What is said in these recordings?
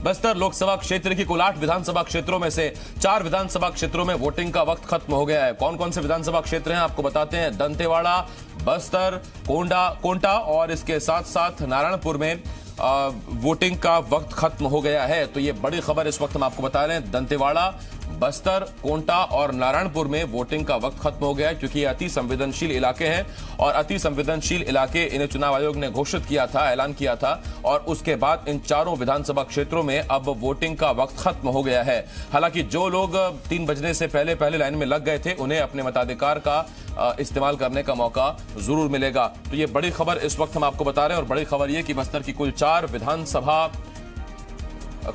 बस्तर लोकसभा क्षेत्र की कुल 8 विधानसभा क्षेत्रों में से 4 विधानसभा क्षेत्रों में वोटिंग का वक्त खत्म हो गया है। कौन कौन से विधानसभा क्षेत्र हैं आपको बताते हैं। दंतेवाड़ा, बस्तर, कोंटा और इसके साथ साथ नारायणपुर में वोटिंग का वक्त खत्म हो गया है। तो ये बड़ी खबर इस वक्त हम आपको बता रहे हैं। दंतेवाड़ा, बस्तर, कोंटा और नारायणपुर में वोटिंग का वक्त खत्म हो गया है, क्योंकि ये अति संवेदनशील इलाके हैं और अति संवेदनशील इलाके इन्हें चुनाव आयोग ने घोषित किया था, ऐलान किया था और उसके बाद इन चारों विधानसभा क्षेत्रों में अब वोटिंग का वक्त खत्म हो गया है। हालांकि जो लोग 3 बजने से पहले लाइन में लग गए थे, उन्हें अपने मताधिकार का इस्तेमाल करने का मौका जरूर मिलेगा। तो ये बड़ी खबर इस वक्त हम आपको बता रहे हैं और बड़ी खबर यह कि बस्तर की कुल 4 विधानसभा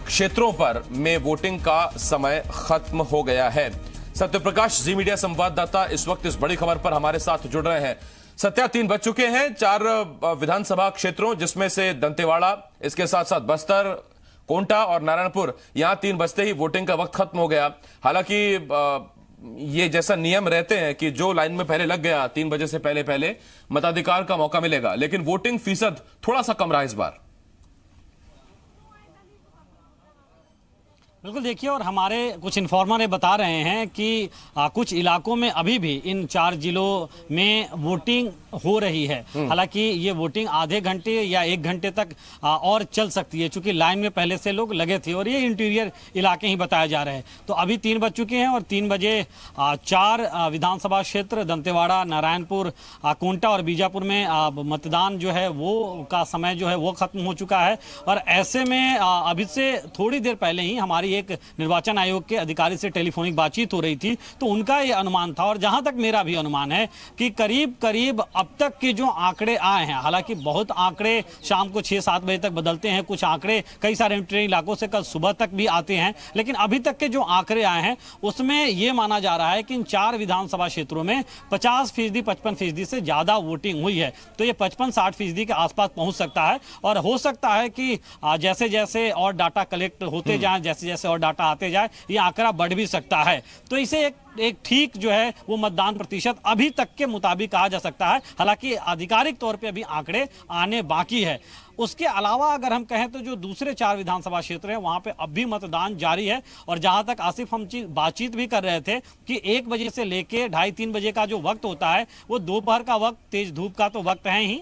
क्षेत्रों पर में वोटिंग का समय खत्म हो गया है। सत्यप्रकाश, जी मीडिया संवाददाता, इस वक्त इस बड़ी खबर पर हमारे साथ जुड़ रहे हैं। सत्या, 3 बज चुके हैं 4 विधानसभा क्षेत्रों, जिसमें से दंतेवाड़ा, इसके साथ साथ बस्तर, कोंटा और नारायणपुर, यहां 3 बजते ही वोटिंग का वक्त खत्म हो गया। हालांकि ये जैसा नियम रहते हैं कि जो लाइन में पहले लग गया 3 बजे से पहले मताधिकार का मौका मिलेगा, लेकिन वोटिंग फीसद थोड़ा सा कम रहा इस बार। बिल्कुल, देखिए, और हमारे कुछ इन्फॉर्मर ने बता रहे हैं कि कुछ इलाकों में अभी भी इन 4 जिलों में वोटिंग हो रही है। हालांकि ये वोटिंग आधे घंटे या 1 घंटे तक और चल सकती है, क्योंकि लाइन में पहले से लोग लगे थे और ये इंटीरियर इलाके ही बताए जा रहे हैं। तो अभी 3 बज चुके हैं और 3 बजे 4 विधानसभा क्षेत्र दंतेवाड़ा, नारायणपुर, कोंटा और बीजापुर में मतदान जो है वो का समय जो है वो खत्म हो चुका है। और ऐसे में अभी से थोड़ी देर पहले ही हमारी एक निर्वाचन आयोग के अधिकारी से टेलीफोनिक बातचीत हो रही थी, तो उनका ये अनुमान था और जहां तक मेरा भी अनुमान है कि करीब अब तक के जो आंकड़े आए हैं, हालांकि बहुत आंकड़े शाम को 6-7 बजे तक बदलते हैं, कुछ आंकड़े कई सारे इंटीरियर इलाकों से कल सुबह तक भी आते हैं, लेकिन अभी तक के जो आंकड़े आए हैं उसमें यह माना जा रहा है कि इन 4 विधानसभा क्षेत्रों में 50%, 55% से ज्यादा वोटिंग हुई है। तो ये 55-60% के आसपास पहुंच सकता है और हो सकता है कि जैसे जैसे और डाटा कलेक्ट होते जाए, जैसे जैसे और डाटा आते जाए, ये आंकड़ा बढ़ भी सकता है। तो इसे एक ठीक जो है वो मतदान प्रतिशत अभी तक के मुताबिक कहा जा सकता है। हालांकि आधिकारिक तौर पे अभी आंकड़े आने बाकी है। उसके अलावा अगर हम कहें तो जो दूसरे 4 विधानसभा क्षेत्र हैं वहां पे अब भी मतदान जारी है। और जहां तक आसिफ हम बातचीत भी कर रहे थे कि 1 बजे से लेके 2:30-3 बजे का जो वक्त होता है वो दोपहर का वक्त, तेज धूप का तो वक्त है ही,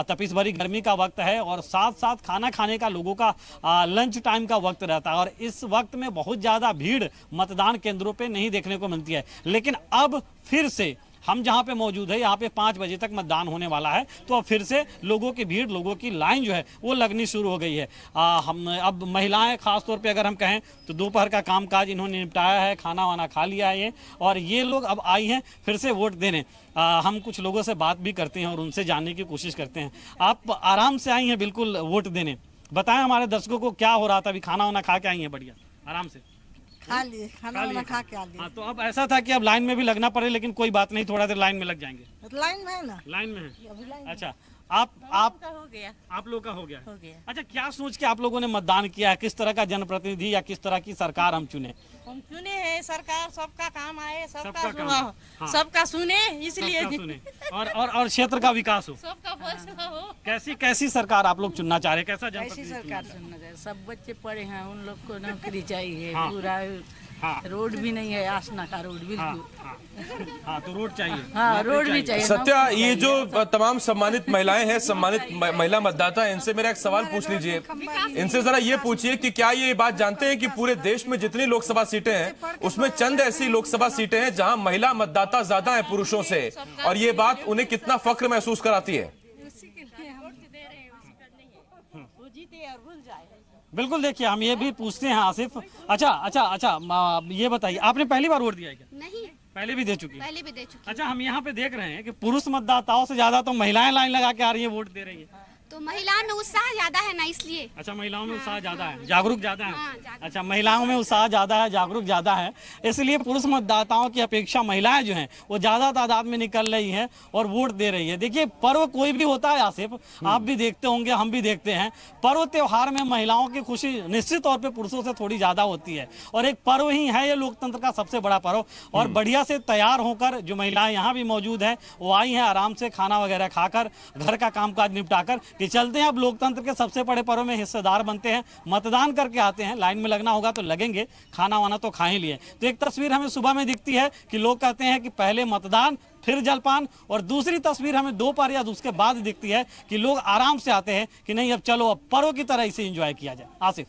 तपिश भरी गर्मी का वक्त है और साथ साथ खाना खाने का लोगों का लंच टाइम का वक्त रहता है। और इस वक्त में बहुत ज्यादा भीड़ मतदान केंद्रों पर नहीं देखने को मिलती है। लेकिन अब फिर से हम जहां पे मौजूद है, यहाँ पे 5 बजे तक मतदान होने वाला है, तो अब फिर से लोगों की भीड़, लोगों की लाइन जो है वो लगनी शुरू हो गई है। हम अब महिलाएं खास तौर पे अगर हम कहें तो दोपहर का कामकाज इन्होंने निपटाया है, खाना वाना खा लिया है ये, और ये लोग अब आई हैं फिर से वोट देने। हम कुछ लोगों से बात भी करते हैं और उनसे जानने की कोशिश करते हैं। आप आराम से आई हैं बिल्कुल वोट देने, बताएं हमारे दर्शकों को क्या हो रहा था। अभी खाना वाना खा के आई हैं? बढ़िया, आराम से खा लिए, खाना वाना खा के आ लिए। हाँ, तो अब ऐसा था कि अब लाइन में भी लगना पड़े, लेकिन कोई बात नहीं, थोड़ा देर लाइन में लग जाएंगे। लाइन में है ना? लाइन में है। अच्छा, आप हो गया, आप लोग का हो गया। अच्छा, क्या सोच के आप लोगों ने मतदान किया है? किस तरह का जनप्रतिनिधि या किस तरह की सरकार हम चुने? हम चुने हैं सरकार, सबका काम आए, सबका काम। हाँ। सबका सुने, इसलिए सुने और क्षेत्र का विकास हो, सबका फैसला हो। कैसी सरकार आप लोग चुनना चाह रहे हैं? कैसा ऐसी जनप्रतिनिधि सरकार सुनना चाहिए। सब बच्चे पढ़े हैं, उन लोग को नौकरी चाहिए। हाँ। पूरा हाँ। रोड भी नहीं है, आसना का रोड बिल्कुल। हाँ, तो रोड चाहिए। हाँ, रोड भी चाहिए। सत्या, ये जो तमाम सम्मानित महिलाएं हैं, सम्मानित महिला मतदाता हैं, इनसे मेरा एक सवाल पूछ लीजिए। इनसे जरा ये पूछिए कि क्या ये बात जानते हैं कि पूरे देश में जितनी लोकसभा सीटें हैं उसमें चंद ऐसी लोकसभा सीटें हैं जहां महिला मतदाता ज्यादा हैं पुरुषों से, और ये बात उन्हें कितना फख्र महसूस कराती है? बिल्कुल, देखिए, हम ये भी पूछते हैं आसिफ। अच्छा, ये बताइए, आपने पहली बार वोट दिया है क्या? नहीं, पहले भी दे चुकी? पहले भी दे चुकी। अच्छा, हम यहाँ पे देख रहे हैं कि पुरुष मतदाताओं से ज्यादा तो महिलाएं लाइन लगा के आ रही है, वोट दे रही है। तो महिलाओं में उत्साह ज्यादा है ना, इसलिए। अच्छा, महिलाओं में उत्साह ज्यादा है, जागरूक ज्यादा है। हाँ, जागरूक। अच्छा, महिलाओं में उत्साह ज्यादा है, जागरूक ज्यादा है, इसलिए पुरुष मतदाताओं की अपेक्षा महिलाएं जो हैं वो ज्यादा तादाद में निकल रही हैं और वोट दे रही है। देखिए, पर्व कोई भी होता है आसिफ, आप भी देखते होंगे, हम भी देखते हैं, पर्व त्योहार में महिलाओं की खुशी निश्चित तौर पर पुरुषों से थोड़ी ज्यादा होती है। और एक पर्व ही है ये लोकतंत्र का सबसे बड़ा पर्व। और बढ़िया से तैयार होकर जो महिलाएं यहाँ भी मौजूद है वो आई हैं आराम से खाना वगैरह खाकर, घर का कामकाज निपटाकर, कि चलते हैं अब लोकतंत्र के सबसे बड़े पर्व में हिस्सेदार बनते हैं, मतदान करके आते हैं, लाइन में लगना होगा तो लगेंगे, खाना वाना तो खा ही लिए। तो एक तस्वीर हमें सुबह में दिखती है कि लोग कहते हैं कि पहले मतदान फिर जलपान, और दूसरी तस्वीर हमें दोपहर या उसके बाद दिखती है कि लोग आराम से आते हैं कि नहीं अब चलो अब पर्व की तरह इसे एंजॉय किया जाए। आसिफ,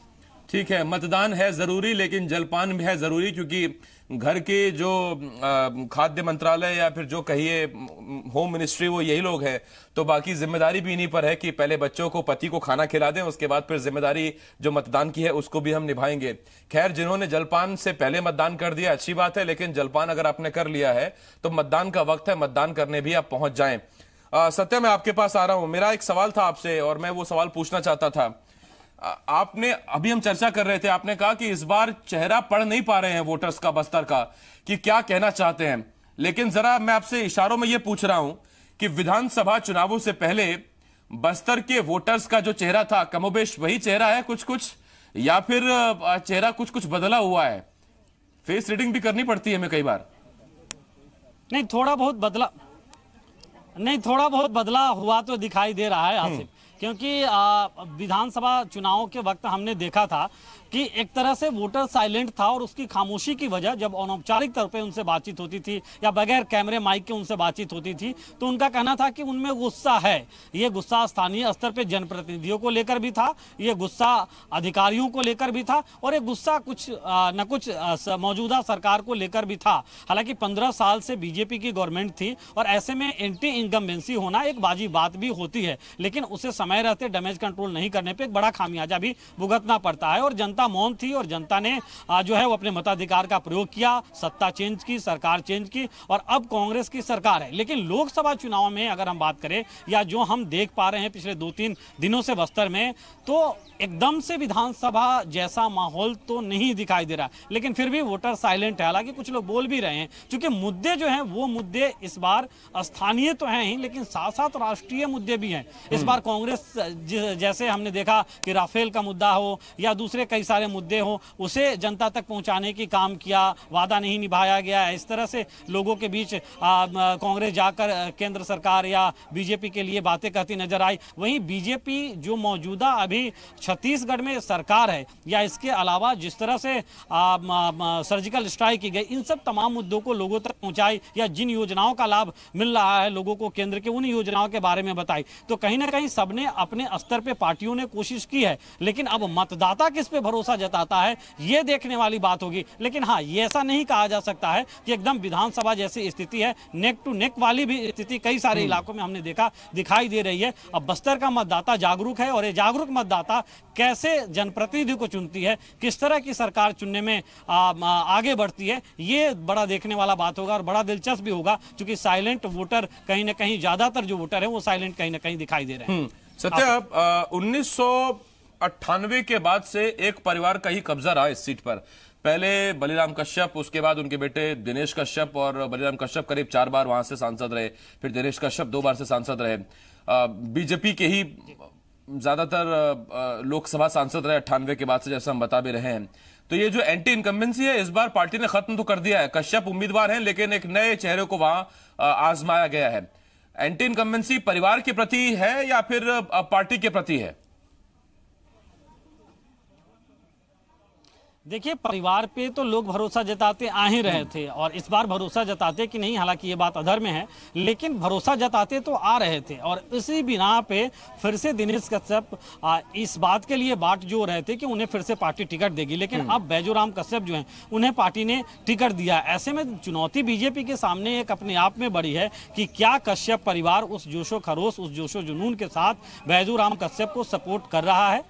ठीक है, मतदान है जरूरी लेकिन जलपान भी है जरूरी, क्योंकि घर के जो खाद्य मंत्रालय या फिर जो कहिए होम मिनिस्ट्री वो यही लोग हैं, तो बाकी जिम्मेदारी भी इन्हीं पर है कि पहले बच्चों को पति को खाना खिला दें, उसके बाद फिर जिम्मेदारी जो मतदान की है उसको भी हम निभाएंगे। खैर, जिन्होंने जलपान से पहले मतदान कर दिया अच्छी बात है, लेकिन जलपान अगर आपने कर लिया है तो मतदान का वक्त है, मतदान करने भी आप पहुंच जाएं। सत्या, मैं आपके पास आ रहा हूं। मेरा एक सवाल था आपसे और मैं वो सवाल पूछना चाहता था। आपने अभी हम चर्चा कर रहे थे, आपने कहा कि इस बार चेहरा पढ़ नहीं पा रहे हैं वोटर्स का बस्तर का कि क्या कहना चाहते हैं, लेकिन जरा मैं आपसे इशारों में यह पूछ रहा हूं कि विधानसभा चुनावों से पहले बस्तर के वोटर्स का जो चेहरा था कमोबेश वही चेहरा है कुछ कुछ, या फिर चेहरा कुछ कुछ बदला हुआ है? फेस रीडिंग भी करनी पड़ती है हमें कई बार। नहीं थोड़ा बहुत बदला हुआ तो दिखाई दे रहा है आसिफ, क्योंकि विधानसभा चुनावों के वक्त हमने देखा था कि एक तरह से वोटर साइलेंट था और उसकी खामोशी की वजह जब अनौपचारिक तौर पे उनसे बातचीत होती थी या बगैर कैमरे माइक के उनसे बातचीत होती थी तो उनका कहना था कि उनमें गुस्सा है। ये गुस्सा स्थानीय स्तर पे जनप्रतिनिधियों को लेकर भी था, ये गुस्सा अधिकारियों को लेकर भी था, और ये गुस्सा कुछ न कुछ मौजूदा सरकार को लेकर भी था। हालांकि 15 साल से बीजेपी की गवर्नमेंट थी और ऐसे में एंटी इनकम्बेंसी होना एक बाजी बात भी होती है, लेकिन उसे समय रहते डैमेज कंट्रोल नहीं करने पर एक बड़ा खामियाजा भी भुगतना पड़ता है। और जनता मौन थी और जनता ने जो है वो अपने मताधिकार का प्रयोग किया, सत्ता चेंज की, सरकार चेंज की, और अब कांग्रेस की सरकार है। लेकिन लोकसभा चुनाव में अगर हम बात करें या जो हम देख पा रहे हैं पिछले 2-3 दिनों से बस्तर में, तो एकदम से विधानसभा जैसा माहौल तो नहीं दिखाई दे रहा, लेकिन फिर भी वोटर साइलेंट है। हालांकि कुछ लोग बोल भी रहे हैं क्योंकि मुद्दे जो हैं वो मुद्दे इस बार स्थानीय तो हैं ही, लेकिन साथ साथ राष्ट्रीय मुद्दे भी हैं। इस बार कांग्रेस जैसे हमने देखा कि राफेल का मुद्दा हो या दूसरे कई सारे मुद्दे हो, उसे जनता तक पहुंचाने की काम किया, वादा नहीं निभाया गया। इस तरह से लोगों के बीच कांग्रेस जाकर केंद्र सरकार या बीजेपी के लिए बातें कहती नजर आई। वहीं बीजेपी जो मौजूदा अभी छत्तीसगढ़ में सरकार है या इसके अलावा जिस तरह से सर्जिकल स्ट्राइक की गई, इन सब तमाम मुद्दों को लोगों तक पहुंचाई या जिन योजनाओं का लाभ मिल रहा है लोगों को केंद्र के, उन योजनाओं के बारे में बताई। तो कहीं ना कहीं सबने अपने स्तर पे पार्टियों ने कोशिश की है, लेकिन अब मतदाता किस पे भरोसा जताता है ये देखने वाली बात होगी। लेकिन हाँ, ये ऐसा नहीं कहा जा सकता है कि एकदम विधानसभा जैसी स्थिति है, नेक टू नेक वाली भी स्थिति कई सारे इलाकों में हमने देखा दिखाई दे रही है। अब बस्तर का मतदाता जागरूक है और ये जागरूक मतदाता कैसे जनप्रतिनिधि को चुनती है, किस तरह की सरकार चुनने में आगे बढ़ती है, ये बड़ा देखने वाला बात होगा और बड़ा दिलचस्प भी होगा, क्योंकि साइलेंट वोटर कहीं ना कहीं ज्यादातर जो वोटर है वो साइलेंट कहीं ना कहीं दिखाई दे रहे हैं। सत्या, 1998 के बाद से एक परिवार का ही कब्जा रहा इस सीट पर। पहले बलिराम कश्यप, उसके बाद उनके बेटे दिनेश कश्यप, और बलिराम कश्यप करीब 4 बार वहां से सांसद रहे, फिर दिनेश कश्यप 2 बार से सांसद रहे। बीजेपी के ही ज्यादातर लोकसभा सांसद रहे 98 के बाद से, जैसा हम बता भी रहे हैं। तो ये जो एंटी इनकम्बेंसी है इस बार पार्टी ने खत्म तो कर दिया है। कश्यप उम्मीदवार हैं लेकिन एक नए चेहरे को वहां आजमाया गया है। एंटी इनकम्बेंसी परिवार के प्रति है या फिर पार्टी के प्रति है? देखिए, परिवार पे तो लोग भरोसा जताते आ ही रहे थे और इस बार भरोसा जताते कि नहीं, हालांकि ये बात अधर में है, लेकिन भरोसा जताते तो आ रहे थे। और इसी बिना पे फिर से दिनेश कश्यप इस बात के लिए बाट जो रहे थे कि उन्हें फिर से पार्टी टिकट देगी, लेकिन अब बैजूराम कश्यप जो हैं उन्हें पार्टी ने टिकट दिया। ऐसे में चुनौती बीजेपी के सामने एक अपने आप में बड़ी है कि क्या कश्यप परिवार उस जोशो खरोश, उस जोशो जुनून के साथ बैजूराम कश्यप को सपोर्ट कर रहा है।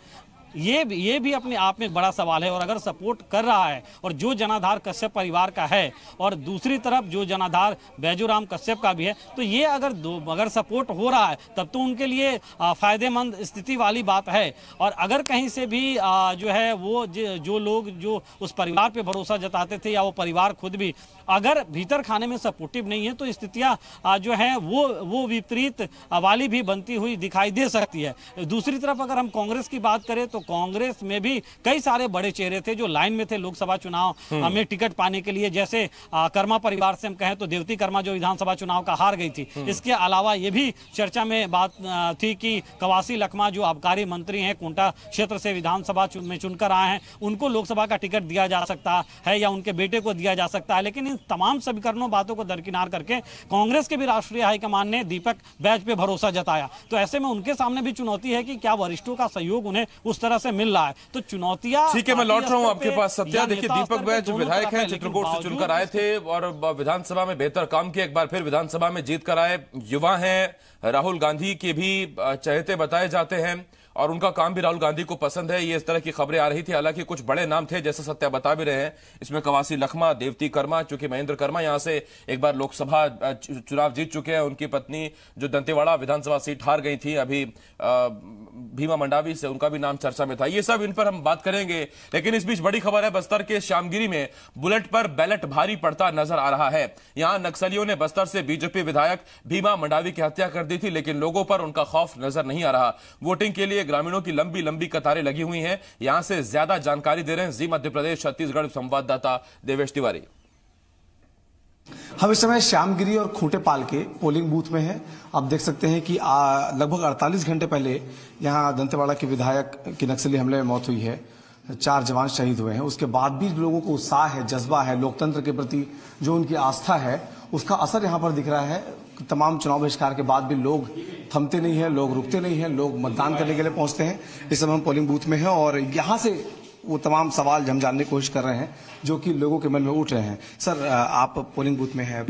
ये भी अपने आप में एक बड़ा सवाल है। और अगर सपोर्ट कर रहा है और जो जनाधार कश्यप परिवार का है और दूसरी तरफ जो जनाधार बैजूराम कश्यप का भी है, तो ये अगर सपोर्ट हो रहा है तब तो उनके लिए फायदेमंद स्थिति वाली बात है। और अगर कहीं से भी जो है वो जो लोग जो उस परिवार पे भरोसा जताते थे या वो परिवार खुद भी अगर भीतर खाने में सपोर्टिव नहीं है, तो स्थितियां जो है वो विपरीत वाली भी बनती हुई दिखाई दे सकती है। दूसरी तरफ अगर हम कांग्रेस की बात करें तो कांग्रेस में भी कई सारे बड़े चेहरे थे जो लाइन में थे लोकसभा चुनाव में टिकट पाने के लिए। जैसे कर्मा परिवार से हम कहें तो देवती कर्मा जो विधानसभा चुनाव का हार गई थी। इसके अलावा ये भी चर्चा में बात थी कि कवासी लखमा जो आबकारी मंत्री हैं, कोंटा क्षेत्र से विधानसभा में चुनकर आए हैं, उनको लोकसभा का टिकट दिया जा सकता है या उनके बेटे को दिया जा सकता है। लेकिन इन तमाम समीकरणों बातों को दरकिनार करके कांग्रेस के भी राष्ट्रीय हाईकमान ने दीपक बैज पे भरोसा जताया। तो ऐसे में उनके सामने भी चुनौती है कि क्या वरिष्ठों का सहयोग उन्हें उस तरह से मिल रहा है। तो चुनौतियां, ठीक है, मैं लौट रहा हूं आपके पास। सत्या, देखिए, दीपक बैज विधायक हैं, चित्रकूट से चुनकर आए थे और विधानसभा में बेहतर काम किया, एक बार फिर विधानसभा में जीत कर आए। युवा हैं, राहुल गांधी के भी चहेते बताए जाते हैं और उनका काम भी राहुल गांधी को पसंद है। ये इस तरह की खबरें आ रही थी। हालांकि कुछ बड़े नाम थे, जैसे सत्या बता भी रहे हैं, इसमें कवासी लखमा, देवती कर्मा, चूंकि महेंद्र कर्मा यहां से एक बार लोकसभा चुनाव जीत चुके हैं, उनकी पत्नी जो दंतेवाड़ा विधानसभा सीट हार गई थी अभी भीमा मंडावी से, उनका भी नाम चर्चा में था। ये सब इन पर हम बात करेंगे। लेकिन इस बीच बड़ी खबर है, बस्तर के श्यामगिरी में बुलेट पर बैलेट भारी पड़ता नजर आ रहा है। यहां नक्सलियों ने बस्तर से बीजेपी विधायक भीमा मंडावी की हत्या कर दी थी, लेकिन लोगों पर उनका खौफ नजर नहीं आ रहा। वोटिंग के लिए ग्रामीणों की लंबी लंबी कतारें लगी हुई हैं। यहां से ज्यादा जानकारी दे रहे हैं जी मध्य प्रदेश छत्तीसगढ़ संवाददाता देवेश तिवारी। हम इस समय श्यामगिरी और खूंटेपाल के पोलिंग बूथ में हैं। आप देख सकते हैं कि लगभग 48 घंटे पहले यहां दंतेवाड़ा के विधायक की नक्सली हमले में मौत हुई है। 4 जवान शहीद हुए हैं। उसके बाद भी लोगों को उत्साह है, जज्बा है, लोकतंत्र के प्रति जो उनकी आस्था है, उसका असर यहां पर दिख रहा है। तमाम चुनाव बहिष्कार के बाद भी लोग थमते नहीं हैं, लोग रुकते नहीं हैं, लोग मतदान करने के लिए पहुंचते हैं। इस समय हम पोलिंग बूथ में हैं और यहां से वो तमाम सवाल हम जानने की कोशिश कर रहे हैं जो कि लोगों के मन में उठ रहे हैं। सर, आप पोलिंग बूथ में हैं,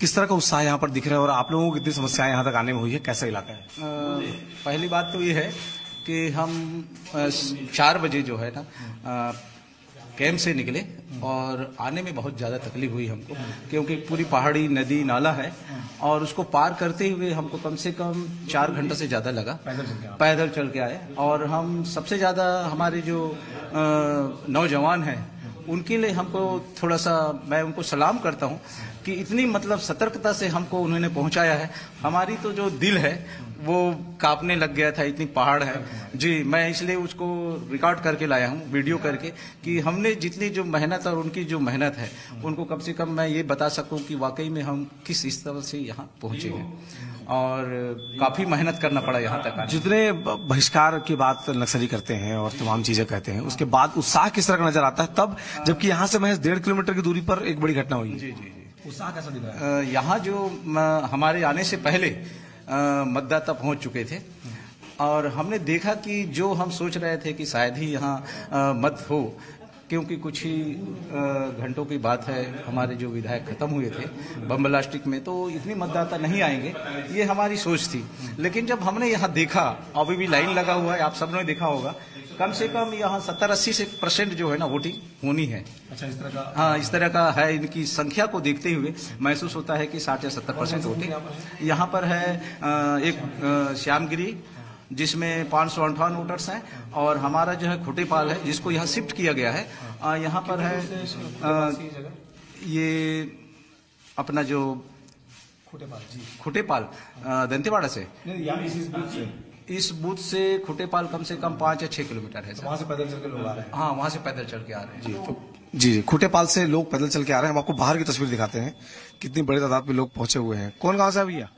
किस तरह का उत्साह यहाँ पर दिख रहा है और आप लोगों को कितनी समस्याएं यहाँ तक आने में हुई है, कैसा इलाका है? पहली बात तो ये है कि हम 4 बजे जो है ना कैंप से निकले और आने में बहुत ज़्यादा तकलीफ हुई हमको, क्योंकि पूरी पहाड़ी नदी नाला है और उसको पार करते हुए हमको कम से कम 4 घंटे से ज़्यादा लगा। पैदल चल के आए और हम सबसे ज़्यादा हमारे जो नौजवान हैं उनके लिए हमको थोड़ा सा, मैं उनको सलाम करता हूँ कि इतनी मतलब सतर्कता से हमको उन्होंने पहुँचाया है। हमारी तो जो दिल है वो कांपने लग गया था, इतनी पहाड़ है जी। मैं इसलिए उसको रिकॉर्ड करके लाया हूँ, वीडियो करके, कि हमने जितनी जो मेहनत और उनकी जो मेहनत है उनको कम से कम मैं ये बता सकूँ कि वाकई में हम किस इस तरह से यहाँ पहुँचे हैं और काफी मेहनत करना पड़ा यहाँ तक। जितने बहिष्कार की बात नक्सली करते हैं और तमाम चीजें कहते हैं, उसके बाद उत्साह किस तरह का नजर आता है तब, जबकि यहाँ से महज 1.5 किलोमीटर की दूरी पर एक बड़ी घटना हुई? जी जी जी। उत्साह कैसा दिख रहा है? यहाँ जो हमारे आने से पहले मतदाता पहुंच चुके थे और हमने देखा कि जो हम सोच रहे थे कि शायद ही यहाँ मत हो, क्योंकि कुछ ही घंटों की बात है, हमारे जो विधायक खत्म हुए थे बम ब्लास्टिक में, तो इतने मतदाता नहीं आएंगे, ये हमारी सोच थी। लेकिन जब हमने यहाँ देखा, अभी भी लाइन लगा हुआ है, आप सबने देखा होगा, कम से कम यहाँ 70-80% जो है ना वोटिंग होनी है। अच्छा, इस तरह का? हाँ, इस तरह का है। इनकी संख्या को देखते हुए महसूस होता है कि 60 या 70% वोटिंग यहाँ पर है। एक श्यामगिरी जिसमें 558 वोटर्स हैं और हमारा जो है खूंटेपाल है जिसको यहाँ शिफ्ट किया गया है। यहाँ पर है ये अपना जो खूंटेपाल दंतेवाड़ा से, इस बूथ से खूंटेपाल कम से कम 5 या 6 किलोमीटर है। वहाँ से पैदल चल के लोग आ रहे हैं? हाँ, वहाँ से पैदल चल के आ रहे हैं। जी, तो जी, खूंटेपाल से लोग पैदल चल के आ रहे हैं। हम आपको बाहर की तस्वीर दिखाते हैं, कितनी बड़ी तादाद में लोग पहुंचे हुए हैं। कौन गाँव से है भैया?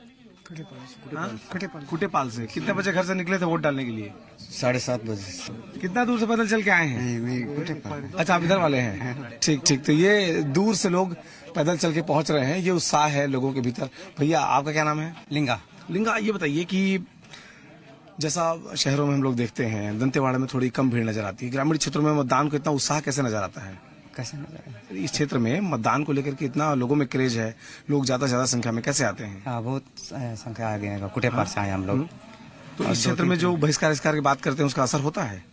खूंटेपाल से। कितने बजे घर से निकले थे वोट डालने के लिए? 7:30 बजे। कितना दूर से पैदल चल के आए हैं? अच्छा, आप इधर वाले हैं? ठीक ठीक। तो ये दूर से लोग पैदल चल के पहुंच रहे हैं, ये उत्साह है लोगों के भीतर। भैया, आपका क्या नाम है? लिंगा। लिंगा, ये बताइए कि जैसा शहरों में हम लोग देखते हैं, दंतेवाड़ा में थोड़ी कम भीड़ नजर आती है, ग्रामीण क्षेत्रों में मतदान को इतना उत्साह कैसे नजर आता है? कैसे नजर? इस क्षेत्र में मतदान को लेकर के इतना लोगों में क्रेज है, लोग ज्यादा से ज्यादा संख्या में कैसे आते हैं? हाँ, बहुत संख्या आ गए हैं। खूंटेपाल से आए हम लोग। तो इस क्षेत्र में जो बहिष्कार की बात करते हैं उसका असर होता है?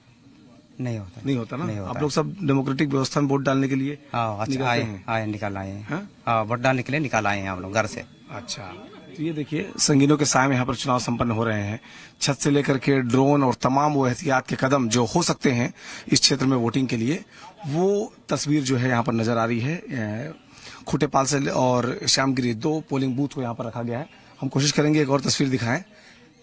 नहीं होता। नहीं होता ना? नहीं होता। आप लोग सब डेमोक्रेटिक व्यवस्था में वोट डालने के लिए आए निकाल आए हैं। वोट डालने के लिए निकाल आए हैं हम लोग घर से। अच्छा, तो ये देखिए, संगीनों के साय में यहाँ पर चुनाव संपन्न हो रहे हैं। छत से लेकर के ड्रोन और तमाम वो एहतियात के कदम जो हो सकते हैं इस क्षेत्र में वोटिंग के लिए, वो तस्वीर जो है यहाँ पर नजर आ रही है। खूंटेपाल से और श्यामगिरी 2 पोलिंग बूथ को यहाँ पर रखा गया है। हम कोशिश करेंगे एक और तस्वीर दिखाएं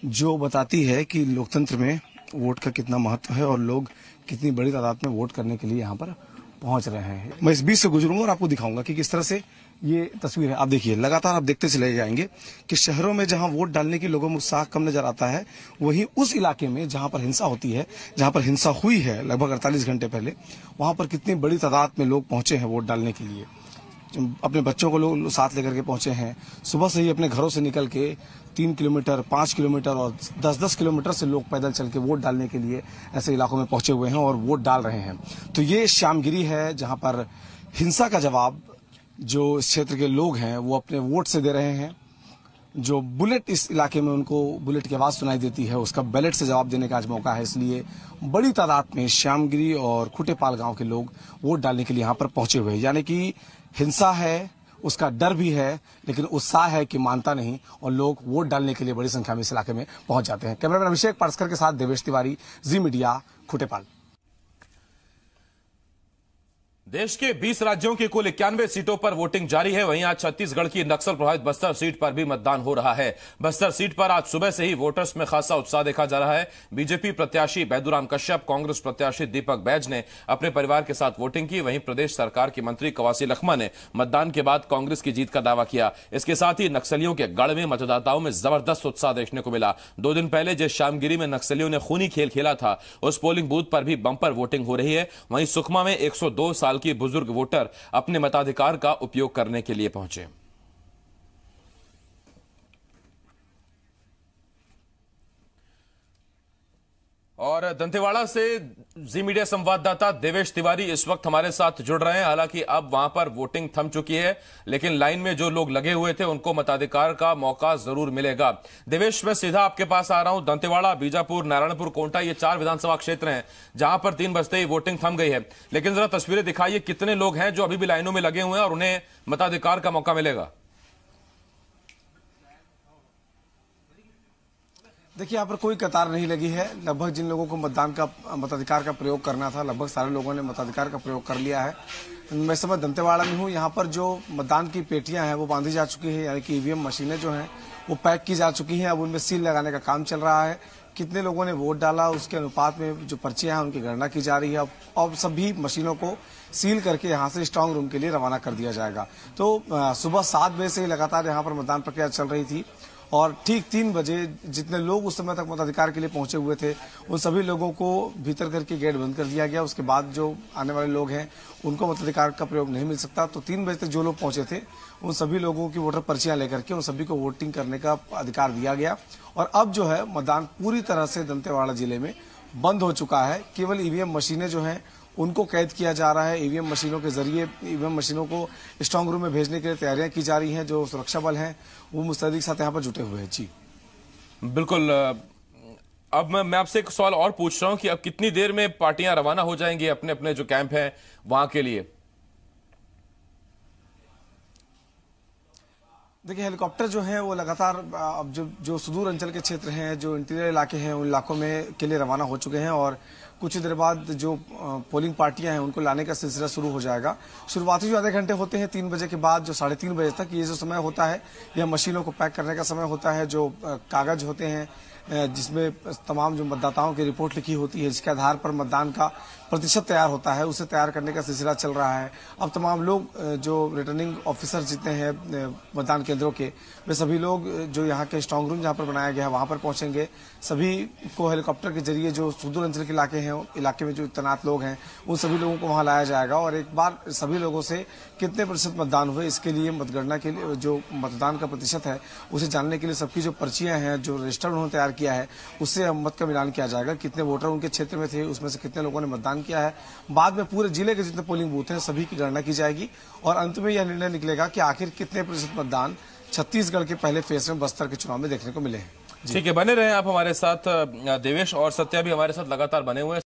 जो बताती है कि लोकतंत्र में वोट का कितना महत्व है और लोग कितनी बड़ी तादाद में वोट करने के लिए यहाँ पर पहुंच रहे हैं। मैं इस बीच से गुजरूंगा और आपको दिखाऊंगा कि किस तरह से ये तस्वीर है। आप देखिए, लगातार आप देखते चले जाएंगे कि शहरों में जहां वोट डालने की लोगों में उत्साह कम नजर आता है, वहीं उस इलाके में जहां पर हिंसा होती है, जहां पर हिंसा हुई है लगभग 48 घंटे पहले, वहां पर कितनी बड़ी तादाद में लोग पहुंचे हैं वोट डालने के लिए। अपने बच्चों को लोग साथ लेकर के पहुंचे हैं। सुबह से ही अपने घरों से निकल के 3 किलोमीटर, 5 किलोमीटर और 10-10 किलोमीटर से लोग पैदल चल के वोट डालने के लिए ऐसे इलाकों में पहुंचे हुए हैं और वोट डाल रहे हैं। तो ये श्यामगिरी है जहां पर हिंसा का जवाब जो इस क्षेत्र के लोग हैं वो अपने वोट से दे रहे हैं। जो बुलेट इस इलाके में उनको बुलेट की आवाज सुनाई देती है, उसका बैलेट से जवाब देने का आज मौका है। इसलिए बड़ी तादाद में श्यामगिरी और खुटेपाल गांव के लोग वोट डालने के लिए यहाँ पर पहुंचे हुए हैं। यानी कि हिंसा है, उसका डर भी है, लेकिन उत्साह है कि मानता नहीं, और लोग वोट डालने के लिए बड़ी संख्या में इस इलाके में पहुंच जाते हैं। कैमरामैन अभिषेक पारस्कर के साथ देवेश तिवारी, जी मीडिया, खुटेपाल। देश के 20 राज्यों की कुल 91 सीटों पर वोटिंग जारी है। वहीं आज छत्तीसगढ़ की नक्सल प्रभावित बस्तर सीट पर भी मतदान हो रहा है। बस्तर सीट पर आज सुबह से ही वोटर्स में खासा उत्साह देखा जा रहा है। बीजेपी प्रत्याशी बैदुराम कश्यप, कांग्रेस प्रत्याशी दीपक बैज ने अपने परिवार के साथ वोटिंग की। वहीं प्रदेश सरकार की मंत्री कवासी लखमा ने मतदान के बाद कांग्रेस की जीत का दावा किया। इसके साथ ही नक्सलियों के गढ़ में मतदाताओं में जबरदस्त उत्साह देखने को मिला। 2 दिन पहले जिस श्यामगिरी में नक्सलियों ने खूनी खेल खेला था, उस पोलिंग बूथ पर भी बंपर वोटिंग हो रही है। वहीं सुकमा में 102 साल की बुजुर्ग वोटर अपने मताधिकार का उपयोग करने के लिए पहुंचे। और दंतेवाड़ा से जी मीडिया संवाददाता देवेश तिवारी इस वक्त हमारे साथ जुड़ रहे हैं। हालांकि अब वहां पर वोटिंग थम चुकी है, लेकिन लाइन में जो लोग लगे हुए थे उनको मताधिकार का मौका जरूर मिलेगा। देवेश, मैं सीधा आपके पास आ रहा हूं। दंतेवाड़ा, बीजापुर, नारायणपुर, कोंटा, ये 4 विधानसभा क्षेत्र हैं जहां पर 3 बजते ही वोटिंग थम गई है। लेकिन जरा तस्वीरें दिखाइए, कितने लोग हैं जो अभी भी लाइनों में लगे हुए हैं और उन्हें मताधिकार का मौका मिलेगा? देखिए, यहाँ पर कोई कतार नहीं लगी है। लगभग जिन लोगों को मताधिकार का प्रयोग करना था, लगभग सारे लोगों ने मताधिकार का प्रयोग कर लिया है। मैं इस समय दंतेवाड़ा में हूँ। यहाँ पर जो मतदान की पेटियां हैं वो बांधी जा चुकी है, यानी कि ईवीएम मशीनें जो हैं वो पैक की जा चुकी हैं। अब उनमें सील लगाने का काम चल रहा है। कितने लोगों ने वोट डाला उसके अनुपात में जो पर्चियां हैं उनकी गणना की जा रही है। अब सभी मशीनों को सील करके यहाँ से स्ट्रांग रूम के लिए रवाना कर दिया जाएगा। तो सुबह 7 बजे से लगातार यहाँ पर मतदान प्रक्रिया चल रही थी और ठीक 3 बजे जितने लोग उस समय तक मताधिकार के लिए पहुंचे हुए थे उन सभी लोगों को भीतर करके गेट बंद कर दिया गया। उसके बाद जो आने वाले लोग हैं उनको मताधिकार का प्रयोग नहीं मिल सकता। तो 3 बजे तक जो लोग पहुंचे थे उन सभी लोगों की वोटर पर्चियां लेकर के उन सभी को वोटिंग करने का अधिकार दिया गया। और अब जो है मतदान पूरी तरह से दंतेवाड़ा जिले में बंद हो चुका है। केवल ईवीएम मशीनें जो हैं उनको कैद किया जा रहा है। ईवीएम मशीनों के जरिए ईवीएम मशीनों को स्ट्रांग रूम में भेजने के लिए तैयारियां की जा रही हैं। जो सुरक्षा बल हैं वो मुस्तैदी के साथ यहाँ पर जुटे हुए हैं। जी बिल्कुल। अब मैं आपसे एक सवाल और पूछ रहा हूं कि अब कितनी देर में पार्टियां रवाना हो जाएंगी अपने अपने जो कैंप हैं वहां के लिए? देखिए, हेलीकॉप्टर जो है वो लगातार अब जो सुदूर अंचल के क्षेत्र हैं, जो इंटीरियर इलाके हैं, उन इलाकों में के लिए रवाना हो चुके हैं और कुछ ही देर बाद जो पोलिंग पार्टियां हैं उनको लाने का सिलसिला शुरू हो जाएगा। शुरुआती जो आधे घंटे होते हैं 3 बजे के बाद जो 3:30 बजे तक ये जो समय होता है यह मशीनों को पैक करने का समय होता है। जो कागज होते हैं जिसमें तमाम जो मतदाताओं की रिपोर्ट लिखी होती है, जिसके आधार पर मतदान का प्रतिशत तैयार होता है, उसे तैयार करने का सिलसिला चल रहा है। अब तमाम लोग जो रिटर्निंग ऑफिसर जितने हैं मतदान केंद्रों के, वे सभी लोग जो यहाँ के स्ट्रांग रूम जहाँ पर बनाया गया है वहाँ पर पहुंचेंगे। सभी को हेलीकॉप्टर के जरिए जो सुदूर अंचल के इलाके में जो तैनात लोग हैं उन सभी लोगों को वहाँ लाया जाएगा और एक बार सभी लोगों से कितने प्रतिशत मतदान हुए इसके लिए मतगणना के लिए जो मतदान का प्रतिशत है उसे जानने के लिए सबकी जो पर्चियां हैं, जो रजिस्टर उन्होंने तैयार किया है, उससे मत का मिलान किया जाएगा। कितने वोटर उनके क्षेत्र में थे, उसमें से कितने लोगों ने मतदान किया है। बाद में पूरे जिले के जितने पोलिंग बूथ हैं सभी की गणना की जाएगी और अंत में यह निर्णय निकलेगा कि आखिर कितने प्रतिशत मतदान छत्तीसगढ़ के पहले फेज में बस्तर के चुनाव में देखने को मिले हैं। ठीक है, बने रहे आप हमारे साथ। देवेश और सत्या भी हमारे साथ लगातार बने हुए हैं।